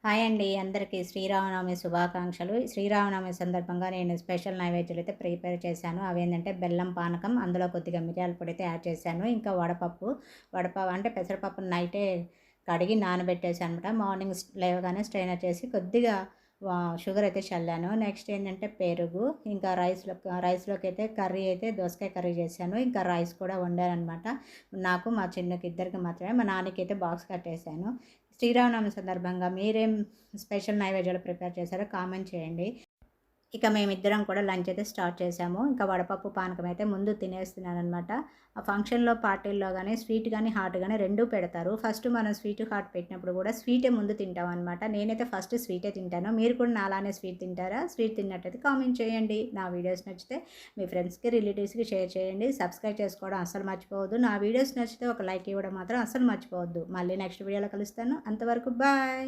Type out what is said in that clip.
Hi అండి. అందరికీ శ్రీరామనవమి శుభాకాంక్షలు. శ్రీరామనవమి సందర్భంగా నేను స్పెషల్ నైవేద్యాలైతే ప్రిపేర్ చేశాను. అవేంటంటే బెల్లం పానకం, అందులో కొద్దిగా మిరియాల పొడైతే యాడ్ చేశాను. ఇంకా వడపప్పు, అంటే పెసరపప్పుని నైటే కడిగి నానబెట్టేసాననమాట. మార్నింగ్ లేవగానే స్ట్రైనర్ చేసి కొద్దిగా షుగర్ అయితే చల్లాను. నెక్స్ట్ ఏంటంటే పెరుగు, ఇంకా రైస్‌లోకైతే కర్రీ అయితే దోసకాయ కర్రీ చేశాను. ఇంకా రైస్ కూడా వండాననమాట. నాకు, మా చిన్నకి ఇద్దరికి మాత్రమే. మా నాన్నకైతే బాక్స్ కట్టేసాను. శ్రీరామనవమి సందర్భంగా మీరేం స్పెషల్ నైవేద్యాలు ప్రిపేర్ చేశారో కామెంట్ చేయండి. ఇక మేమిద్దరం కూడా లంచ్ అయితే స్టార్ట్ చేశాము. ఇంకా వడపప్పు, పానకం అయితే ముందు తినేస్తున్నాననమాట. ఆ ఫంక్షన్‌లో, పార్టీల్లో గానీ స్వీట్ గానీ, హాట్ గానీ రెండూ పెడతారు. ఫస్ట్ మనం స్వీట్, హాట్ పెట్టినప్పుడు కూడా స్వీటే ముందు తింటామనమాట. నేనైతే ఫస్ట్ స్వీటే తింటాను. మీరు కూడా నాలానే స్వీట్ తింటారా? స్వీట్ తిన్నట్టయితే కామెంట్ చేయండి. నా వీడియోస్ నచ్చితే మీ ఫ్రెండ్స్‌కి, రిలేటివ్స్‌కి షేర్ చేయండి. సబ్స్క్రైబ్ చేసుకోవడం అస్సలు మర్చిపోవద్దు. నా వీడియోస్ నచ్చితే ఒక లైక్ ఇవ్వడం మాత్రం అస్సలు మర్చిపోవద్దు. మళ్ళీ నెక్స్ట్ వీడియోలో కలుస్తాను. అంతవరకు బాయ్.